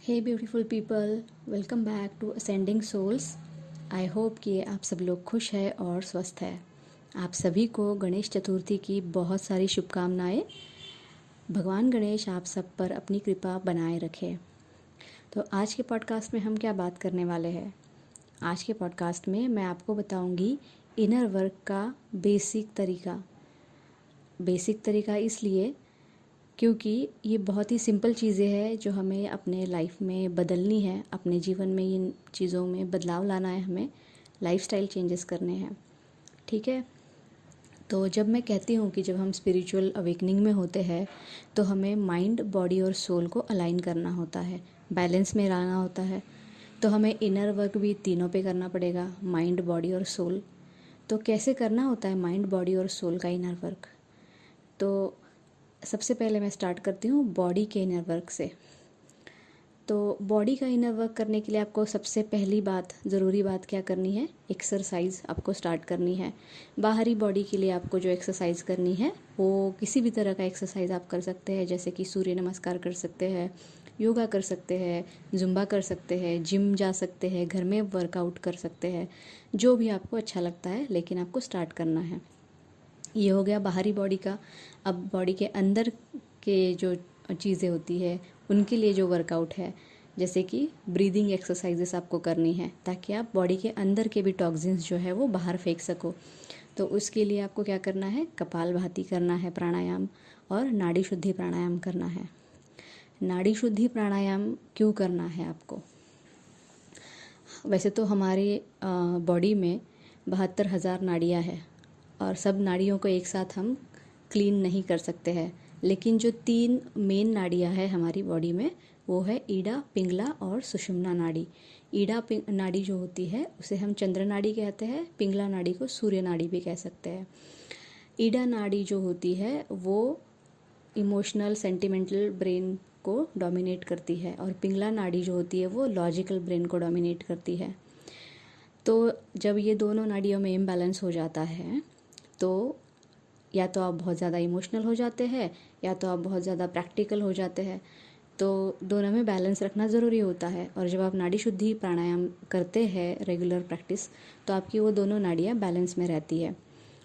Hey beautiful people, welcome back to ascending souls. I hope कि आप सब लोग खुश हैं और स्वस्थ हैं। आप सभी को गणेश चतुर्थी की बहुत सारी शुभकामनाएं। भगवान गणेश आप सब पर अपनी कृपा बनाए रखे। तो आज के पॉडकास्ट में हम क्या बात करने वाले हैं? आज के पॉडकास्ट में मैं आपको बताऊंगी इनर वर्क का बेसिक तरीका इसलिए क्योंकि ये बहुत ही सिंपल चीज़ें हैं जो हमें अपने लाइफ में बदलनी है। अपने जीवन में इन चीज़ों में बदलाव लाना है, हमें लाइफस्टाइल चेंजेस करने हैं। ठीक है, तो जब मैं कहती हूँ कि जब हम स्पिरिचुअल अवेकनिंग में होते हैं तो हमें माइंड, बॉडी और सोल को अलाइन करना होता है, बैलेंस में रहना होता है। तो हमें इनर वर्क भी तीनों पे करना पड़ेगा, माइंड, बॉडी और सोल। तो कैसे करना होता है माइंड, बॉडी और सोल का इनर वर्क? तो सबसे पहले मैं स्टार्ट करती हूँ बॉडी के इनर वर्क से। तो बॉडी का इनर वर्क करने के लिए आपको सबसे पहली बात, ज़रूरी बात क्या करनी है? एक्सरसाइज आपको स्टार्ट करनी है। बाहरी बॉडी के लिए आपको जो एक्सरसाइज करनी है वो किसी भी तरह का एक्सरसाइज आप कर सकते हैं, जैसे कि सूर्य नमस्कार कर सकते हैं, योगा कर सकते हैं, जुम्बा कर सकते हैं, जिम जा सकते हैं, घर में वर्कआउट कर सकते हैं, जो भी आपको अच्छा लगता है, लेकिन आपको स्टार्ट करना है। ये हो गया बाहरी बॉडी का। अब बॉडी के अंदर के जो चीज़ें होती है उनके लिए जो वर्कआउट है, जैसे कि ब्रीदिंग एक्सरसाइजेस आपको करनी है ताकि आप बॉडी के अंदर के भी टॉक्सिन्स जो है वो बाहर फेंक सको। तो उसके लिए आपको क्या करना है? कपालभाति करना है, प्राणायाम, और नाड़ी शुद्धि प्राणायाम करना है। नाड़ी शुद्धि प्राणायाम क्यों करना है आपको? वैसे तो हमारे बॉडी में 72,000 नाड़ियाँ हैं और सब नाड़ियों को एक साथ हम क्लीन नहीं कर सकते हैं, लेकिन जो 3 मेन नाड़ियाँ हैं हमारी बॉडी में वो है ईड़ा, पिंगला और सुषुम्ना नाड़ी। ईड़ा नाड़ी जो होती है उसे हम चंद्र नाड़ी कहते हैं, पिंगला नाड़ी को सूर्य नाड़ी भी कह सकते हैं। ईड़ा नाड़ी जो होती है वो इमोशनल, सेंटिमेंटल ब्रेन को डोमिनेट करती है, और पिंगला नाड़ी जो होती है वो लॉजिकल ब्रेन को डोमिनेट करती है। तो जब ये दोनों नाड़ियों में इम्बैलेंस हो जाता है तो या तो आप बहुत ज़्यादा इमोशनल हो जाते हैं या तो आप बहुत ज़्यादा प्रैक्टिकल हो जाते हैं। तो दोनों में बैलेंस रखना ज़रूरी होता है। और जब आप नाड़ी शुद्धि प्राणायाम करते हैं रेगुलर प्रैक्टिस, तो आपकी वो दोनों नाड़ियाँ बैलेंस में रहती है।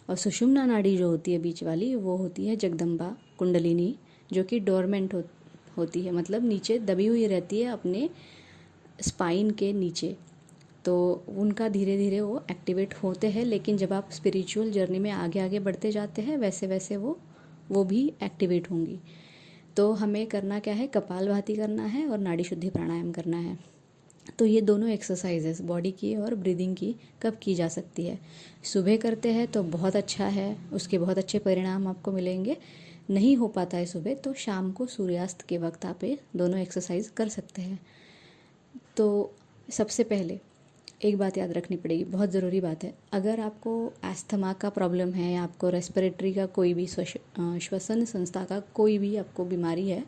और सुषुम्ना नाड़ी जो होती है बीच वाली, वो होती है जगदम्बा कुंडलिनी, जो कि डोरमेंट होती है, मतलब नीचे दबी हुई रहती है अपने स्पाइन के नीचे। तो उनका धीरे धीरे वो एक्टिवेट होते हैं, लेकिन जब आप स्पिरिचुअल जर्नी में आगे आगे बढ़ते जाते हैं वैसे वैसे वो भी एक्टिवेट होंगी। तो हमें करना क्या है? कपालभाति करना है और नाड़ी शुद्धि प्राणायाम करना है। तो ये दोनों एक्सरसाइजेस बॉडी की और ब्रीदिंग की कब की जा सकती है? सुबह करते हैं तो बहुत अच्छा है, उसके बहुत अच्छे परिणाम आपको मिलेंगे। नहीं हो पाता है सुबह तो शाम को सूर्यास्त के वक्त आप ये दोनों एक्सरसाइज कर सकते हैं। तो सबसे पहले एक बात याद रखनी पड़ेगी, बहुत ज़रूरी बात है। अगर आपको एस्थमा का प्रॉब्लम है या आपको रेस्पिरेटरी का कोई भी श्वसन संस्था का कोई भी आपको बीमारी है,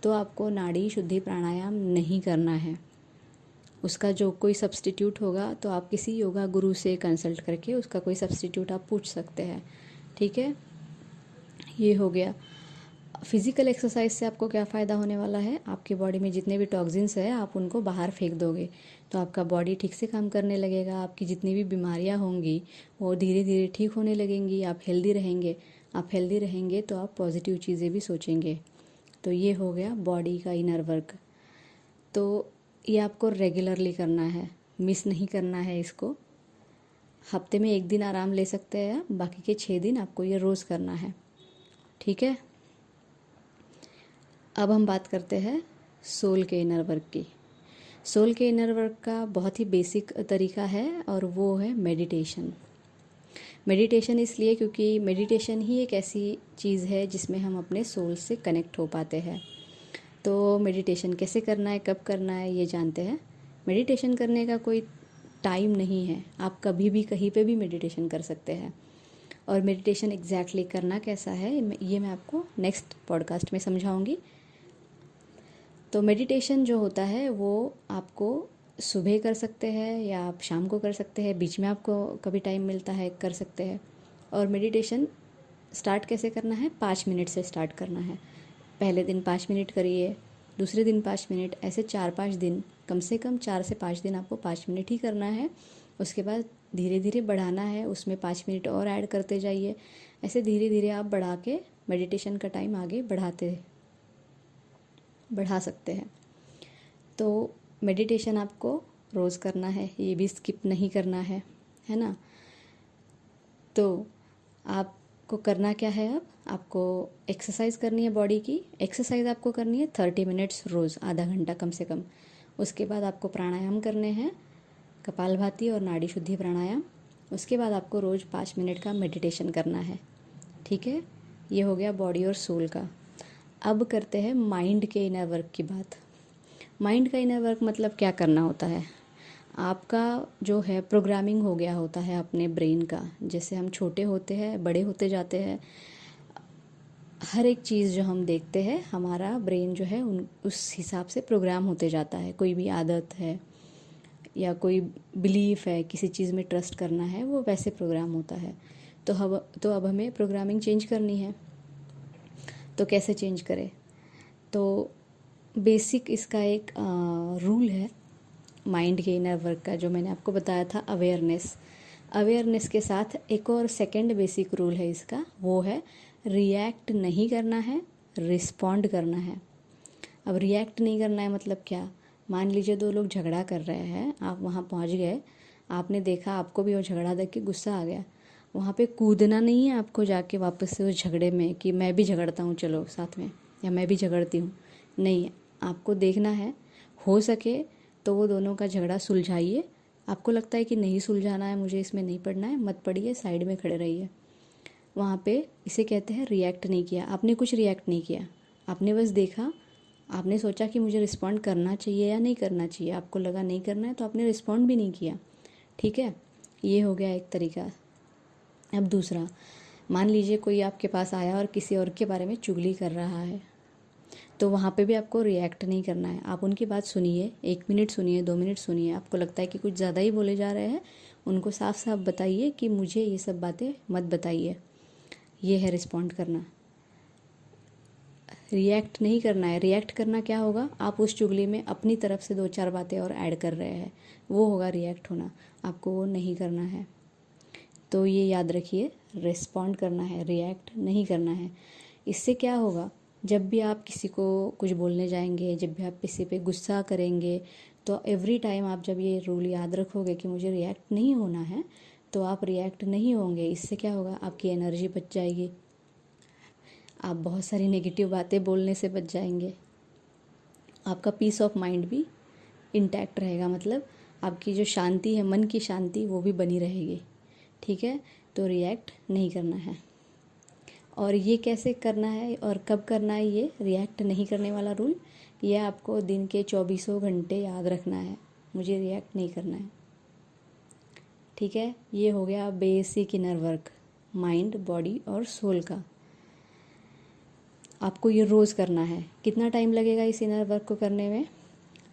तो आपको नाड़ी शुद्धि प्राणायाम नहीं करना है। उसका जो कोई सब्स्टिट्यूट होगा तो आप किसी योगा गुरु से कंसल्ट करके उसका कोई सब्स्टिट्यूट आप पूछ सकते हैं। ठीक है, ये हो गया। फिज़िकल एक्सरसाइज से आपको क्या फ़ायदा होने वाला है? आपकी बॉडी में जितने भी टॉक्सिन्स हैं आप उनको बाहर फेंक दोगे, तो आपका बॉडी ठीक से काम करने लगेगा। आपकी जितनी भी बीमारियां होंगी वो धीरे धीरे ठीक होने लगेंगी। आप हेल्दी रहेंगे। आप हेल्दी रहेंगे तो आप पॉजिटिव चीज़ें भी सोचेंगे। तो ये हो गया बॉडी का इनर वर्क। तो ये आपको रेगुलरली करना है, मिस नहीं करना है इसको। हफ्ते में 1 दिन आराम ले सकते हैं आप, बाकी के 6 दिन आपको ये रोज़ करना है। ठीक है, अब हम बात करते हैं सोल के इनर वर्क की। सोल के इनर वर्क का बहुत ही बेसिक तरीका है और वो है मेडिटेशन। मेडिटेशन इसलिए क्योंकि मेडिटेशन ही एक ऐसी चीज़ है जिसमें हम अपने सोल से कनेक्ट हो पाते हैं। तो मेडिटेशन कैसे करना है, कब करना है, ये जानते हैं। मेडिटेशन करने का कोई टाइम नहीं है, आप कभी भी कहीं पे भी मेडिटेशन कर सकते हैं। और मेडिटेशन एग्जैक्टली करना कैसा है ये मैं आपको नेक्स्ट पॉडकास्ट में समझाऊंगी। तो मेडिटेशन जो होता है वो आपको सुबह कर सकते हैं या आप शाम को कर सकते हैं, बीच में आपको कभी टाइम मिलता है कर सकते हैं। और मेडिटेशन स्टार्ट कैसे करना है? 5 मिनट से स्टार्ट करना है। पहले दिन 5 मिनट करिए, दूसरे दिन 5 मिनट, ऐसे 4-5 दिन, कम से कम 4 से 5 दिन आपको 5 मिनट ही करना है। उसके बाद धीरे धीरे बढ़ाना है, उसमें 5 मिनट और ऐड करते जाइए। ऐसे धीरे धीरे आप बढ़ा के मेडिटेशन का टाइम आगे बढ़ा सकते हैं। तो मेडिटेशन आपको रोज़ करना है, ये भी स्किप नहीं करना है ना। तो आपको करना क्या है, अब आपको एक्सरसाइज करनी है बॉडी की। एक्सरसाइज आपको करनी है 30 मिनट्स रोज़, आधा घंटा कम से कम। उसके बाद आपको प्राणायाम करने हैं, कपालभाति और नाड़ी शुद्धि प्राणायाम। उसके बाद आपको रोज़ 5 मिनट का मेडिटेशन करना है, ठीक है। ये हो गया बॉडी और सोल का। अब करते हैं माइंड के इनर वर्क की बात। माइंड का इनर वर्क मतलब क्या करना होता है, आपका जो है प्रोग्रामिंग हो गया होता है अपने ब्रेन का। जैसे हम छोटे होते हैं, बड़े होते जाते हैं, हर एक चीज़ जो हम देखते हैं हमारा ब्रेन जो है उस हिसाब से प्रोग्राम होते जाता है। कोई भी आदत है या कोई बिलीफ है, किसी चीज़ में ट्रस्ट करना है, वो वैसे प्रोग्राम होता है। तो अब हमें प्रोग्रामिंग चेंज करनी है। तो कैसे चेंज करें, तो बेसिक इसका एक रूल है माइंड के इनर वर्क का, जो मैंने आपको बताया था, अवेयरनेस के साथ एक और सेकंड बेसिक रूल है इसका, वो है रिएक्ट नहीं करना है, रिस्पॉन्ड करना है। अब रिएक्ट नहीं करना है मतलब क्या, मान लीजिए 2 लोग झगड़ा कर रहे हैं, आप वहाँ पहुँच गए, आपने देखा, आपको भी वो झगड़ा देख के गुस्सा आ गया। वहाँ पे कूदना नहीं है आपको जाके वापस से उस झगड़े में कि मैं भी झगड़ता हूँ चलो साथ में, या मैं भी झगड़ती हूँ। नहीं, आपको देखना है, हो सके तो वो दोनों का झगड़ा सुलझाइए। आपको लगता है कि नहीं सुलझाना है, मुझे इसमें नहीं पड़ना है, मत पड़िए, साइड में खड़े रहिए। वहाँ पे इसे कहते हैं रिएक्ट नहीं किया। आपने कुछ रिएक्ट नहीं किया, आपने बस देखा, आपने सोचा कि मुझे रिस्पॉन्ड करना चाहिए या नहीं करना चाहिए, आपको लगा नहीं करना है तो आपने रिस्पॉन्ड भी नहीं किया, ठीक है। ये हो गया एक तरीका। अब दूसरा, मान लीजिए कोई आपके पास आया और किसी और के बारे में चुगली कर रहा है, तो वहाँ पे भी आपको रिएक्ट नहीं करना है। आप उनकी बात सुनिए, 1 मिनट सुनिए, 2 मिनट सुनिए। आपको लगता है कि कुछ ज़्यादा ही बोले जा रहे हैं, उनको साफ साफ बताइए कि मुझे ये सब बातें मत बताइए। ये है रिस्पॉन्ड करना, रिएक्ट नहीं करना है। रिएक्ट करना क्या होगा, आप उस चुगली में अपनी तरफ से 2-4 बातें और ऐड कर रहे हैं, वो होगा रिएक्ट होना। आपको वो नहीं करना है। तो ये याद रखिए, रिस्पॉन्ड करना है, रिएक्ट नहीं करना है। इससे क्या होगा, जब भी आप किसी को कुछ बोलने जाएंगे, जब भी आप किसी पे गुस्सा करेंगे, तो एवरी टाइम आप जब ये रूल याद रखोगे कि मुझे रिएक्ट नहीं होना है, तो आप रिएक्ट नहीं होंगे। इससे क्या होगा, आपकी एनर्जी बच जाएगी, आप बहुत सारी नेगेटिव बातें बोलने से बच जाएंगे, आपका पीस ऑफ माइंड भी इंटैक्ट रहेगा, मतलब आपकी जो शांति है, मन की शांति, वो भी बनी रहेगी, ठीक है। तो रिएक्ट नहीं करना है। और ये कैसे करना है और कब करना है, ये रिएक्ट नहीं करने वाला रूल, ये आपको दिन के 24 घंटे याद रखना है, मुझे रिएक्ट नहीं करना है, ठीक है। ये हो गया basic inner work, mind, body और सोल का। आपको ये रोज़ करना है। कितना टाइम लगेगा इस इनर वर्क को करने में,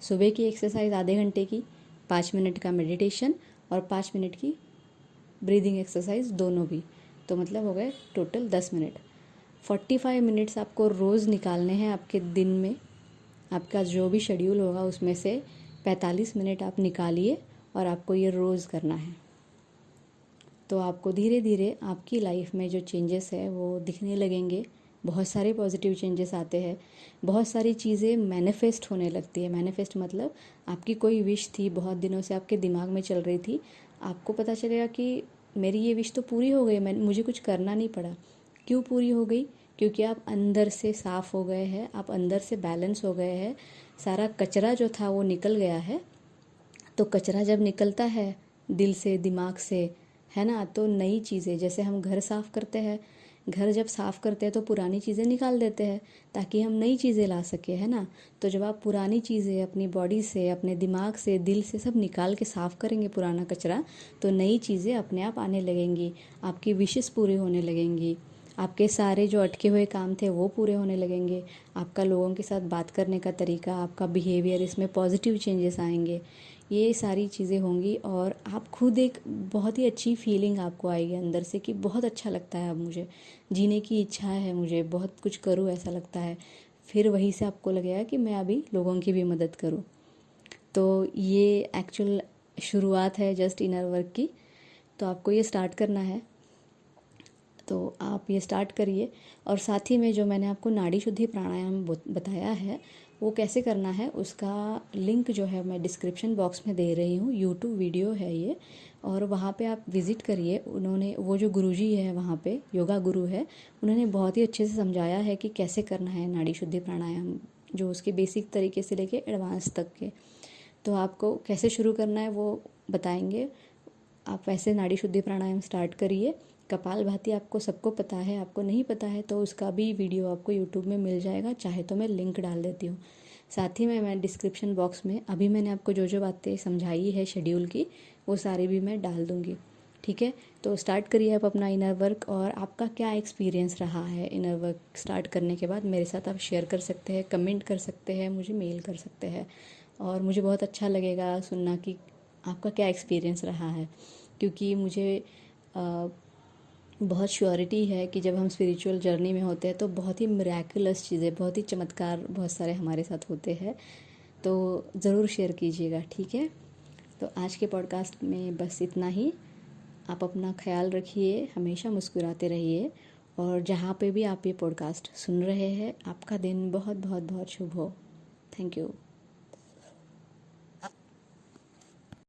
सुबह की एक्सरसाइज आधे घंटे की, 5 मिनट का मेडिटेशन और 5 मिनट की ब्रीदिंग एक्सरसाइज, दोनों भी, तो मतलब हो गए टोटल 10 मिनट। 45 मिनट्स आपको रोज़ निकालने हैं आपके दिन में। आपका जो भी शेड्यूल होगा उसमें से 45 मिनट आप निकालिए और आपको ये रोज़ करना है। तो आपको धीरे धीरे आपकी लाइफ में जो चेंजेस है वो दिखने लगेंगे। बहुत सारे पॉजिटिव चेंजेस आते हैं, बहुत सारी चीज़ें मैनिफेस्ट होने लगती है। मैनिफेस्ट मतलब आपकी कोई विश थी, बहुत दिनों से आपके दिमाग में चल रही थी, आपको पता चलेगा कि मेरी ये विश तो पूरी हो गई, मुझे कुछ करना नहीं पड़ा। क्यों पूरी हो गई, क्योंकि आप अंदर से साफ़ हो गए हैं, आप अंदर से बैलेंस हो गए हैं, सारा कचरा जो था वो निकल गया है। तो कचरा जब निकलता है दिल से, दिमाग से, है ना, तो नई चीज़ें, जैसे हम घर साफ़ करते हैं, घर जब साफ़ करते हैं तो पुरानी चीज़ें निकाल देते हैं ताकि हम नई चीज़ें ला सके, है ना। तो जब आप पुरानी चीज़ें अपनी बॉडी से, अपने दिमाग से, दिल से सब निकाल के साफ़ करेंगे पुराना कचरा, तो नई चीज़ें अपने आप आने लगेंगी, आपकी विशेस पूरी होने लगेंगी, आपके सारे जो अटके हुए काम थे वो पूरे होने लगेंगे, आपका लोगों के साथ बात करने का तरीका, आपका बिहेवियर, इसमें पॉजिटिव चेंजेस आएंगे, ये सारी चीज़ें होंगी। और आप खुद एक बहुत ही अच्छी फीलिंग आपको आएगी अंदर से कि बहुत अच्छा लगता है, अब मुझे जीने की इच्छा है, मुझे बहुत कुछ करूँ ऐसा लगता है। फिर वहीं से आपको लगेगा कि मैं अभी लोगों की भी मदद करूँ। तो ये एक्चुअल शुरुआत है जस्ट इनर वर्क की। तो आपको ये स्टार्ट करना है, तो आप ये स्टार्ट करिए। और साथ ही में जो मैंने आपको नाड़ी शुद्धि प्राणायाम बताया है वो कैसे करना है, उसका लिंक जो है मैं डिस्क्रिप्शन बॉक्स में दे रही हूँ। यूट्यूब वीडियो है ये, और वहाँ पे आप विज़िट करिए। उन्होंने, वो जो गुरुजी है वहाँ पे, योगा गुरु है, उन्होंने बहुत ही अच्छे से समझाया है कि कैसे करना है नाड़ी शुद्धि प्राणायाम, जो उसके बेसिक तरीके से लेके एडवांस तक के। तो आपको कैसे शुरू करना है वो बताएंगे। आप वैसे नाड़ी शुद्धि प्राणायाम स्टार्ट करिए। कपालभाति आपको सबको पता है, आपको नहीं पता है तो उसका भी वीडियो आपको यूट्यूब में मिल जाएगा, चाहे तो मैं लिंक डाल देती हूँ। साथ ही में मैं डिस्क्रिप्शन बॉक्स में अभी मैंने आपको जो जो बातें समझाई है शेड्यूल की, वो सारी भी मैं डाल दूँगी। ठीक है, तो स्टार्ट करिए आप अपना इनर वर्क। और आपका क्या एक्सपीरियंस रहा है इनर वर्क स्टार्ट करने के बाद, मेरे साथ आप शेयर कर सकते हैं, कमेंट कर सकते हैं, मुझे मेल कर सकते हैं। और मुझे बहुत अच्छा लगेगा सुनना कि आपका क्या एक्सपीरियंस रहा है, क्योंकि मुझे बहुत श्योरिटी है कि जब हम स्पिरिचुअल जर्नी में होते हैं तो बहुत ही मिरेकुलस चीज़ें, बहुत ही चमत्कार बहुत सारे हमारे साथ होते हैं। तो ज़रूर शेयर कीजिएगा, ठीक है। तो आज के पॉडकास्ट में बस इतना ही। आप अपना ख्याल रखिए, हमेशा मुस्कुराते रहिए, और जहाँ पे भी आप ये पॉडकास्ट सुन रहे हैं, आपका दिन बहुत बहुत बहुत शुभ हो। Thank you.